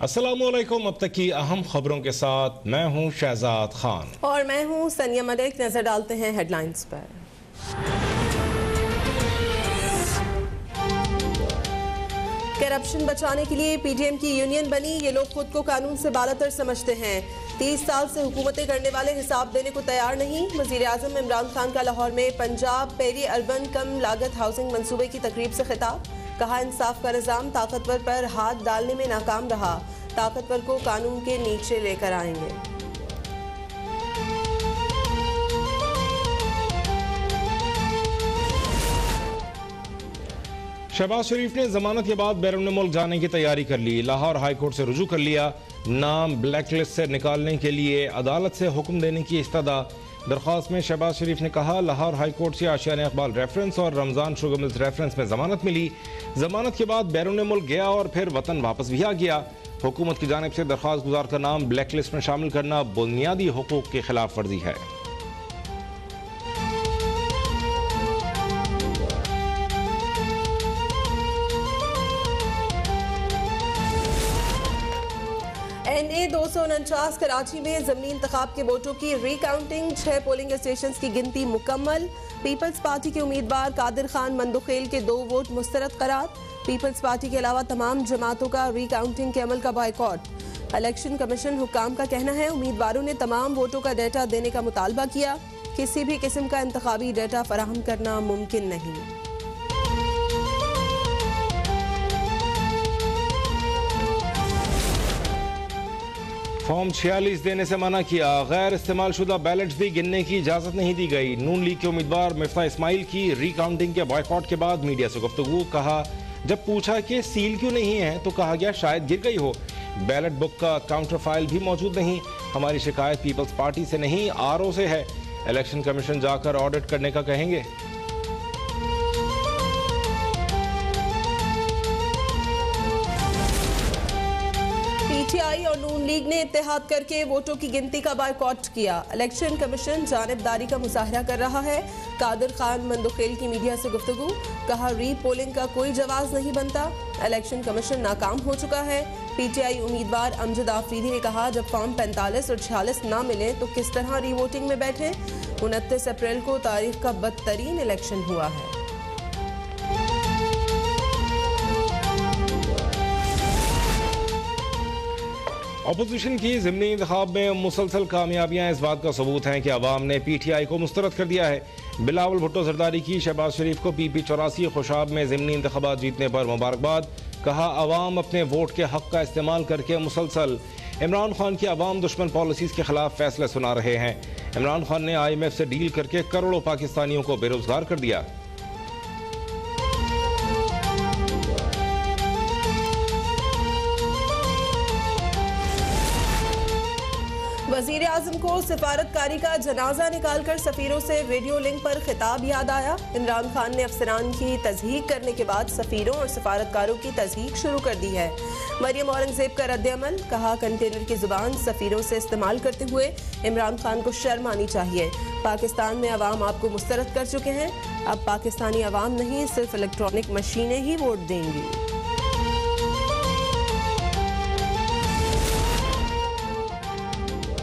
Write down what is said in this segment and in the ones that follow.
अस्सलामुअलैकुम। अब तक की अहम खबरों के साथ मैं हूं शहजाद खान और मैं हूं सनिया मलिक। नजर डालते हैं हेडलाइंस पर। करप्शन बचाने के लिए पीटीएम की यूनियन बनी। ये लोग खुद को कानून से बालातर समझते हैं। 30 साल से हुकूमतें करने वाले हिसाब देने को तैयार नहीं। वजीर आजम इमरान खान का लाहौर में पंजाब पेरी अर्बन कम लागत हाउसिंग मंसूबे की तकरीब से खिताब। कहा, इंसाफ का निज़ाम ताकतवर पर हाथ डालने में नाकाम रहा। ताकतवर को कानून के नीचे लेकर आएंगे। शहबाज शरीफ ने जमानत के बाद बैरून मुल्क जाने की तैयारी कर ली। लाहौर हाई कोर्ट से रुजू कर लिया। नाम ब्लैक लिस्ट से निकालने के लिए अदालत से हुक्म देने की इस्तदा। दरख्वास्त में शहबाज शरीफ ने कहा, लाहौर हाई कोर्ट से आशियाने इकबाल रेफरेंस और रमजान शुगर मिल्स रेफरेंस में जमानत मिली। जमानत के बाद बैरून मुल्क गया और फिर वतन वापस भी आ गया। हुकूमत की जानिब से दरख्वास्त गुजार का नाम ब्लैक लिस्ट में शामिल करना बुनियादी हुकूक की खिलाफ वर्जी है। NA 249 कराची में ज़मीनी इंतखाब के वोटों की रिकाउंटिंग। 6 पोलिंग स्टेशन की गिनती मुकम्मल। पीपल्स पार्टी के उम्मीदवार कादिर खान मंदुखेल के 2 वोट मुस्तरद करार। पीपल्स पार्टी के अलावा तमाम जमातों का रिकाउंटिंग के अमल का बॉयकॉट। इलेक्शन कमीशन हुक्काम का कहना है, उम्मीदवारों ने तमाम वोटों का डेटा देने का मुतालबा किया। किसी भी किस्म का इंतखाबी डेटा फराहम करना मुमकिन नहीं। फॉर्म 46 देने से मना किया। गैर इस्तेमाल शुदा बैलेट्स भी गिनने की इजाजत नहीं दी गई। नून लीग के उम्मीदवार मिफ्ता इस्माइल की रिकाउंटिंग के बॉयकॉट के बाद मीडिया से गुफ्तगू। कहा, जब पूछा कि सील क्यों नहीं है तो कहा गया शायद गिर गई हो। बैलेट बुक का काउंटर फाइल भी मौजूद नहीं। हमारी शिकायत पीपल्स पार्टी से नहीं RO से है। इलेक्शन कमीशन जाकर ऑडिट करने का कहेंगे। PTI और नून लीग ने इत्तेहाद करके वोटों की गिनती का बायकॉट किया। इलेक्शन कमीशन जानिबदारी का मुजाहरा कर रहा है। कादिर खान मंदुखेल की मीडिया से गुफ्तगू। कहा, री पोलिंग का कोई जवाब नहीं बनता। इलेक्शन कमीशन नाकाम हो चुका है। PTI उम्मीदवार अमजद आफरीदी ने कहा, जब फॉर्म 45 और 46 ना मिले तो किस तरह री वोटिंग में बैठे। 29 अप्रैल को तारीख का बदतरीन इलेक्शन हुआ है। अपोजिशन की ज़िमनी इंतखाब में मुसलसल कामयाबियां इस बात का सबूत हैं कि अवाम ने PTI को मुस्तरद कर दिया है। बिलावल भुट्टो जरदारी की शहबाज शरीफ को PP 84 खुशाब में ज़िमनी इंतखाबात जीतने पर मुबारकबाद। कहा, अवाम अपने वोट के हक का इस्तेमाल करके मुसलसल इमरान खान की अवाम दुश्मन पॉलिसीज़ के खिलाफ फैसले सुना रहे हैं। इमरान खान ने IMF से डील करके करोड़ों पाकिस्तानियों को बेरोजगार कर दिया। वजीर आजम को सिफारतकारी का जनाजा निकालकर सफीरों से वीडियो लिंक पर खिताब याद आया। इमरान खान ने अफसरान की तज़हीक करने के बाद सफीरों और सिफारतकारों की तज़हीक शुरू कर दी है। मरियम औरंगजेब का रद्द-ए-अमल। कहा, कंटेनर की जुबान सफीरों से इस्तेमाल करते हुए इमरान खान को शर्म आनी चाहिए। पाकिस्तान में अवाम आपको मुस्तरद कर चुके हैं। अब पाकिस्तानी अवाम नहीं, सिर्फ इलेक्ट्रॉनिक मशीनें ही वोट देंगी।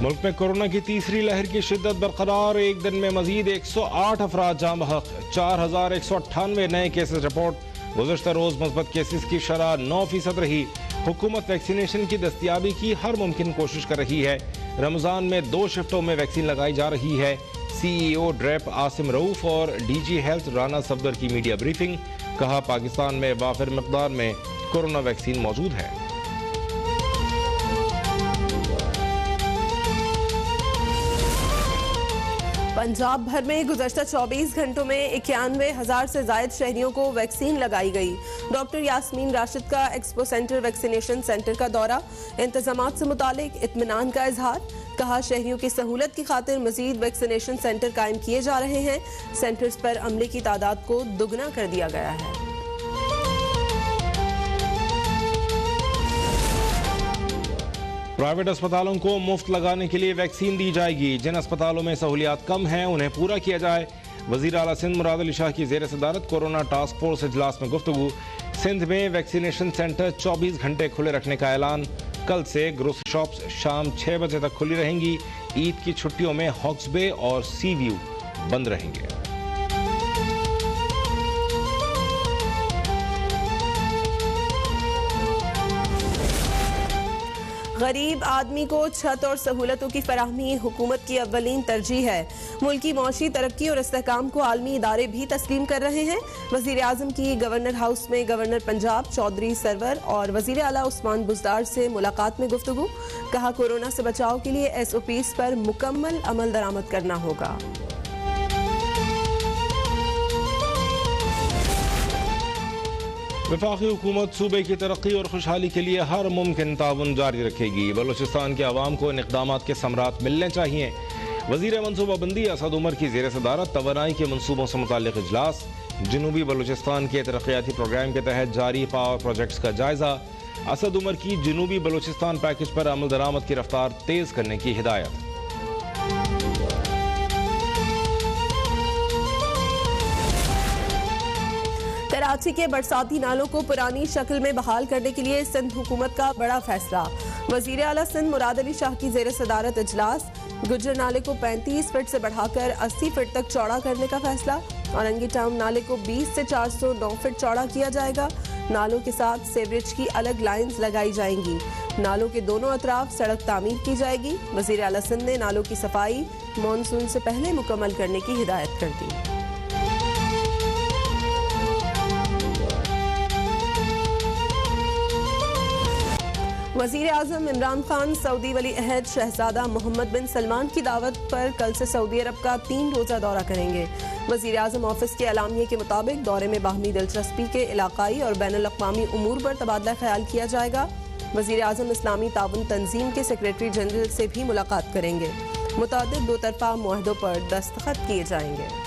मुल्क में कोरोना की तीसरी लहर की शिद्दत बरकरार। एक दिन में मजीद 108 अफराद जाम बहक। 4198 नए केसेस रिपोर्ट। गुज़श्ता रोज मुस्बत केसेस की शरह 9% रही। हुकूमत वैक्सीनेशन की दस्तियाबी की हर मुमकिन कोशिश कर रही है। रमजान में 2 शिफ्टों में वैक्सीन लगाई जा रही है। CEO ड्रेप आसिम रऊफ और DG हेल्थ राना सफदर की मीडिया ब्रीफिंग। कहा, पाकिस्तान में वाफिर मकदार में कोरोना वैक्सीन मौजूद है। पंजाब भर में गुज़श्ता 24 घंटों में 91,000 से ज़ायद शहरियों को वैक्सीन लगाई गई। डॉक्टर यास्मीन राशिद का एक्सपो सेंटर वैक्सीनेशन सेंटर का दौरा। इंतजामात से मुतालिक इत्मीनान का इजहार। कहा, शहरियों की सहूलत की खातिर मजीद वैक्सीनेशन सेंटर कायम किए जा रहे हैं। सेंटर्स पर अमले की तादाद को दुगना कर दिया गया है। प्राइवेट अस्पतालों को मुफ्त लगाने के लिए वैक्सीन दी जाएगी। जिन अस्पतालों में सहूलियात कम हैं उन्हें पूरा किया जाए। वज़ीर आला सिंध मुराद अली शाह की ज़ेर सदारत कोरोना टास्क फोर्स इजलास में गुफ्तगू। सिंध में वैक्सीनेशन सेंटर 24 घंटे खुले रखने का ऐलान। कल से ग्रोसरी शॉप्स शाम 6 बजे तक खुली रहेंगी। ईद की छुट्टियों में हॉक्स बे और सी व्यू बंद रहेंगे। गरीब आदमी को छत और सहूलतों की फराहमी हुकूमत की अव्वलीन तरजीह है। मुल्की मौशी तरक्की और इस्तेहकाम को आलमी इदारे भी तस्लीम कर रहे हैं। वज़ीर आज़म की गवर्नर हाउस में गवर्नर पंजाब चौधरी सरवर और वज़ीर आला उस्मान बुज़दार से मुलाकात में गुफ्तगू। कहा, कोरोना से बचाव के लिए SOPs पर मुकम्मल अमल दरामद करना होगा। वफाकी हुकूमत सूबे की तरक्की और खुशहाली के लिए हर मुमकिन ताउन जारी रखेगी। बलूचिस्तान के अवाम को इन इक़दामात के समरात मिलने चाहिए। वज़ीर मनसूबाबंदी असद उमर की ज़ेर सदारत तवानाई के मनसूबों से मुताल्लिक़ इजलास। जनूबी बलूचिस्तान के तरक्याती प्रोग्राम के तहत जारी पावर प्रोजेक्ट्स का जायजा। असद उमर की जनूबी बलूचिस्तान पैकेज पर अमल दरामद की रफ्तार तेज़ करने की हिदायत। कराची के बरसाती नालों को पुरानी शक्ल में बहाल करने के लिए सिंध हुकूमत का बड़ा फैसला। वज़ीर आला सिंध मुराद अली शाह की ज़ेर सदारत इजलास। गुज्जर नाले को 35 फीट से बढ़ाकर 80 फीट तक चौड़ा करने का फैसला। औरंगी टाउन नाले को 20 से 409 फीट चौड़ा किया जाएगा। नालों के साथ सेवरेज की अलग लाइन्स लगाई जाएंगी। नालों के दोनों अतराफ सड़क तामीर की जाएगी। वज़ीर आला सिंध ने नालों की सफाई मानसून से पहले मुकम्मल करने की हिदायत कर दी। वज़ीर आज़म इमरान खान सऊदी वली अहद शहजादा मोहम्मद बिन सलमान की दावत पर कल से सऊदी अरब का 3 रोज़ा दौरा करेंगे। वज़ीर आज़म ऑफिस के एलामिये के मुताबिक दौरे में बाहमी दिलचस्पी के इलाकाई और बैनुल अक़वामी उमूर पर तबादला ख्याल किया जाएगा। वज़ीर आज़म इस्लामी ताउन तंजीम के सेक्रेटरी जनरल से भी मुलाकात करेंगे। मुतअद्दिद दो तरफ़ा मुआहदों पर दस्तखत किए जाएंगे।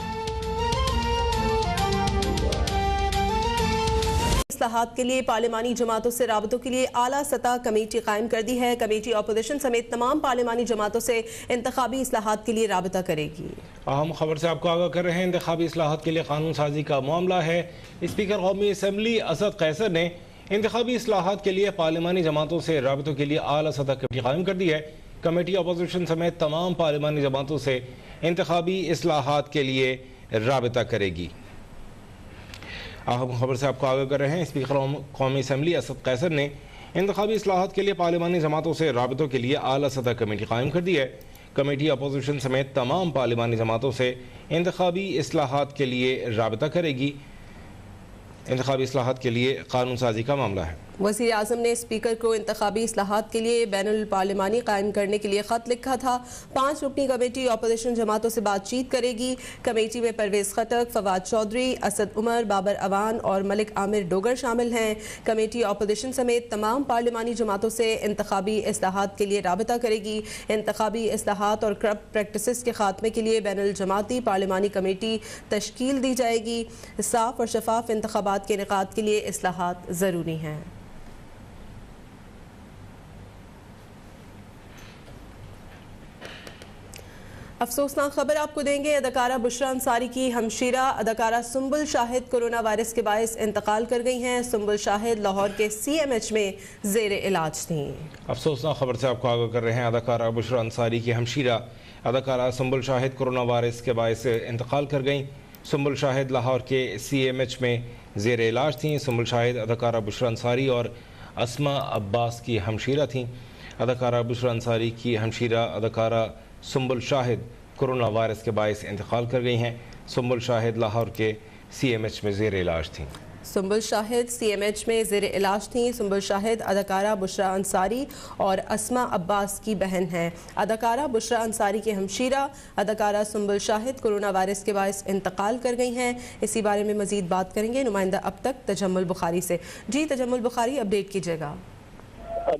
इस्लाहात के लिए पार्लिमानी जमातों से राबतों के लिए आला सतह कमेटी कायम कर दी है। कमेटी अपोजिशन समेत तमाम पार्लिमानी जमातों से इंतखाबी इस्लाहात के लिए राबता करेगी। अहम खबर से आपको आगाह कर रहे हैं। इंतखाबी इस्लाहात के लिए कानून साजी का मामला है। स्पीकर कौमी असम्बली असद कैसर ने इंतखाबी इस्लाहात के लिए पार्लिमानी जमातों से राबतों के लिए आला सतह कमेटी कायम कर दी है। कमेटी अपोजिशन समेत तमाम पार्लिमानी जमातों से इंतखाबी इस्लाहात के लिए राबता करेगी। अहम खबर से आपको आगाह कर रहे हैं। स्पीकर कौमी असम्बली असद कैसर ने इंतखाबी इस्लाहात के लिए पार्लिमानी जमातों से राबतों के लिए आला सतह कमेटी कायम कर दी है। कमेटी अपोजिशन समेत तमाम पार्लिमानी जमातों से इंतखाबी इस्लाहात के लिए राबता करेगी। इंतखाबी इस्लाहात के लिए कानून साजी का मामला है। वज़ीर आज़म ने स्पीकर को इंतखाबी इस्लाहात के लिए बैनुल पार्लिमानी कायम करने के लिए ख़त लिखा था। 5 रुकनी कमेटी अपोजिशन जमातों से बातचीत करेगी। कमेटी में परवेज़ खटक, फवाद चौधरी, असद उमर, बाबर अवान और मलिक आमिर डोगर शामिल हैं। कमेटी अपोजिशन समेत तमाम पार्लिमानी जमातों से इंतखाबी इस्लाहात के लिए राबता करेगी। इंतखाबी इस्लाहात और करप्ट प्रैक्टिसेस के खात्मे के लिए बैनुल जमाती पार्लिमानी कमेटी तश्कील दी जाएगी। साफ और शफाफ इंतखाबात के इनेकाद के लिए इस्लाहात ज़रूरी हैं। अफसोसनाक खबर आपको देंगे। अदाकारा बुशरा अंसारी की हमशीरा अदाकारा सुंबुल शाहिद कोरोना वायरस के बायस इंतकाल कर गई हैं। सुंबुल शाहिद लाहौर के CMH में जेर इलाज थी। अफसोसनाक खबर से आपको आगाह कर रहे हैं। अदाकारा बुशरा अंसारी की हमशीरा अदाकारा सुंबुल शाहिद कोरोना वायरस के बायस इंतकाल कर गई। सुंबुल शाहिद लाहौर के CMH में जेर इलाज थी। सुंबुल शाहिद अदाकारा बुशरा अंसारी और अस्मा अब्बास की हमशीरा थी। अदाकारा बुशरा अंसारी की हमशीरा अदाकारा सुंबुल शाहिद कोरोना वायरस के बायस इंतकाल कर गई हैं। सुंबुल शाहिद लाहौर के CMH में जेर इलाज थी। सुंबुल शाहिद CMH में जेर इलाज थी। सुंबुल शाहिद अदाकारा बुशरा अंसारी और अस्मा अब्बास की बहन हैं। अदाकारा बुशरा अंसारी के हमशीरा अदाकारा सुंबुल शाहिद कोरोना वायरस के बायस इंतकाल कर गई हैं। इसी बारे में मजीद बात करेंगे नुमाइंदा अब तक तजम्मुल बुखारी से। जी तजम्मुल बुखारी, अपडेट कीजिएगा।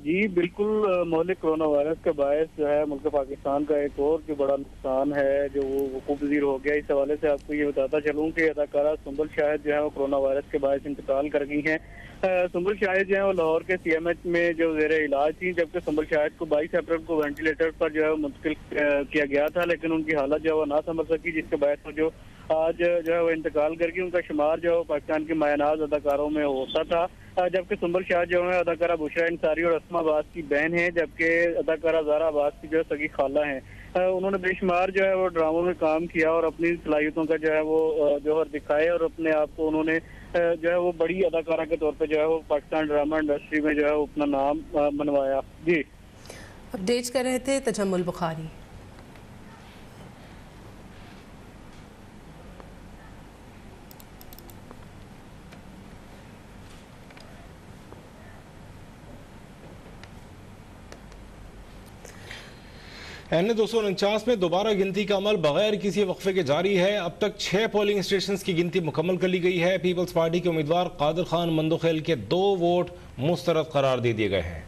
जी बिल्कुल, मौलिक कोरोना वायरस के बायस जो है मुल्क पाकिस्तान का एक और जो बड़ा नुकसान है जो वो वकूफ़ पज़ीर हो गया। इस हवाले से आपको ये बताता चलूँ कि अदाकारा सुंबुल शाहिद जो है वो कोरोना वायरस के बायस इंतकाल कर गई हैं। सुंबुल शाहिद जो है वो लाहौर के CMH में जो ज़ेर इलाज थी, जबकि सुंबुल शाहिद को 22 अप्रैल को वेंटिलेटर पर जो है मुंतकिल किया गया था, लेकिन उनकी हालत जो है वो ना समझ सकी, जिसके बायस जो आज जो है वो इंतकाल करके उनका शुमार जो है पाकिस्तान के मायनाज अदाकारों में होता था। जबकि सुंबल शाह जो है अदाकारा बुशरा अंसारी और अस्मा अब्बास की बहन है, जबकि अदाकारा ज़ारा अब्बास की जो है सगी खाला है। उन्होंने बेशुमार जो है वो ड्रामों में काम किया और अपनी सलाहियतों का जो है वो जौहर दिखाए और अपने आप को उन्होंने जो है वो बड़ी अदाकारा के तौर पे जो है वो पाकिस्तान ड्रामा इंडस्ट्री में जो है वो अपना नाम बनवाया। जी अपडेट कर रहे थे तजम्मुल बुखारी। NA 249 में दोबारा गिनती का अमल बगैर किसी वक्फे के जारी है। अब तक 6 पोलिंग स्टेशन की गिनती मुकम्मल कर ली गई है। पीपल्स पार्टी के उम्मीदवार कादिर खान मंदोखेल के 2 वोट मुस्तरद करार दे दिए गए हैं।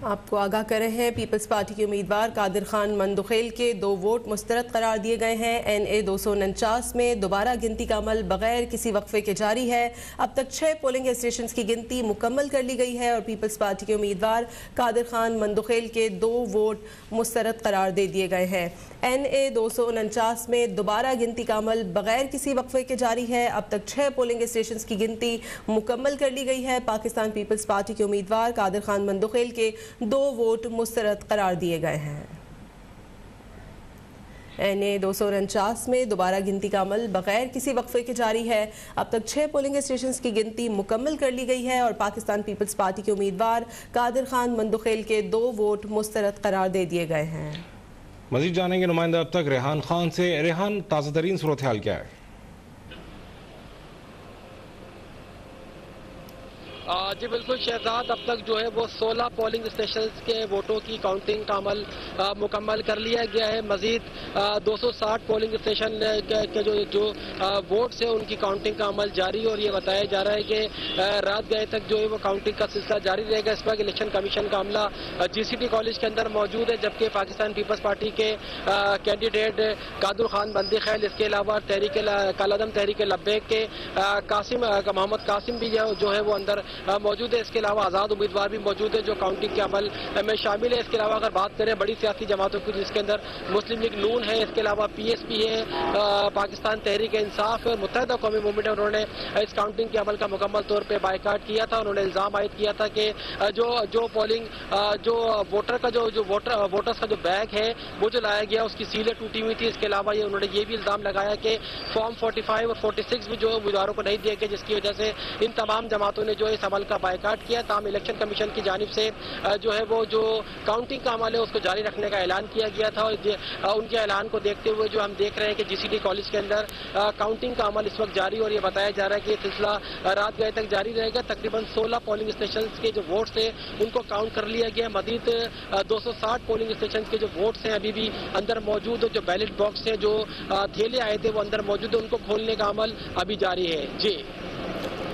आपको आगाह कर रहे हैं, पीपल्स पार्टी के उम्मीदवार कादिर खान मंदोखेल के 2 वोट मुस्तरद करार दिए गए हैं। NA 249 में दोबारा गिनती का अमल बगैर किसी वक्फे के जारी है। अब तक 6 पोलिंग स्टेशन की गिनती मुकम्मल कर ली गई है और पीपल्स पार्टी के उम्मीदवार कादिर खान मंदोखेल के 2 वोट मुस्तरद करार दे दिए गए हैं। NA 249 में दोबारा गिनती का अमल बगैर किसी वक्फे के जारी है। अब तक 6 पोलिंग स्टेशन की गिनती मुकम्मल कर ली गई है। पाकिस्तान पीपल्स पार्टी के उम्मीदवार कादिर खान मंदोखेल के 2 वोट मुस्तरद करार दिए गए हैं। NA 249 में दोबारा गिनती का अमल बगैर किसी वक्फे के जारी है। अब तक 6 पोलिंग स्टेशन की गिनती मुकम्मल कर ली गई है और पाकिस्तान पीपल्स पार्टी के उम्मीदवार कादिर खान मंदोखेल के 2 वोट मुस्तरद करार दे दिए गए हैं। मजीद जानेंगे नुमाइंदा अब तक रेहान खान से। रेहान, ताज़ा तरीन सूरत हाल क्या है? जी बिल्कुल शहजाद, अब तक जो है वो 16 पोलिंग स्टेशन के वोटों की काउंटिंग का अमल मुकम्मल कर लिया गया है। मजीद 260 पोलिंग स्टेशन के जो वोट्स है उनकी काउंटिंग का अमल जारी और ये बताया जा रहा है कि रात गए तक जो है वो काउंटिंग का सिलसिला जारी रहेगा। इस वक्त इलेक्शन कमीशन का अमला GCT कॉलेज के अंदर मौजूद है, जबकि पाकिस्तान पीपल्स पार्टी के कैंडिडेट कादिर खान मंदोखेल, इसके अलावा कालादम तहरीक लब्बैक के मोहम्मद कासिम भी जो है वो अंदर मौजूद है। इसके अलावा आज़ाद उम्मीदवार भी मौजूद है जो काउंटिंग के अमल में शामिल है। इसके अलावा अगर बात करें बड़ी सियासी जमातों की, जिसके अंदर मुस्लिम लीग नून है, इसके अलावा PSP है, पाकिस्तान तहरीक इंसाफ और मुत्तहिदा कौमी मूवमेंट है, उन्होंने इस काउंटिंग के अमल का मुकम्मल तौर पर बायकाट किया था। उन्होंने इल्ज़ाम आयद किया था कि जो पोलिंग जो वोटर का जो वोटर्स का जो बैग है वो जो लाया गया उसकी सीलें टूटी हुई थी। इसके अलावा उन्होंने ये भी इल्ज़ाम लगाया कि फॉर्म 45 और 46 भी जो उम्मीदवारों को नहीं दिए गए, जिसकी वजह से इन तमाम जमातों ने जो इस अमल का बायकाट किया। ताम इलेक्शन कमीशन की जानिब से जो है वो जो काउंटिंग का अमल है उसको जारी रखने का ऐलान किया गया था और उनके ऐलान को देखते हुए जो हम देख रहे हैं कि GCT कॉलेज के अंदर काउंटिंग का अमल इस वक्त जारी और ये बताया जा रहा है कि ये सिलसिला रात गए तक जारी रहेगा। तकरीबन 16 पोलिंग स्टेशन के जो वोट्स है उनको काउंट कर लिया गया। मजीद 260 पोलिंग स्टेशन के जो वोट्स हैं अभी भी अंदर मौजूद है। जो बैलेट बॉक्स है, जो थैले आए थे वो अंदर मौजूद है, उनको खोलने का अमल अभी जारी है। जी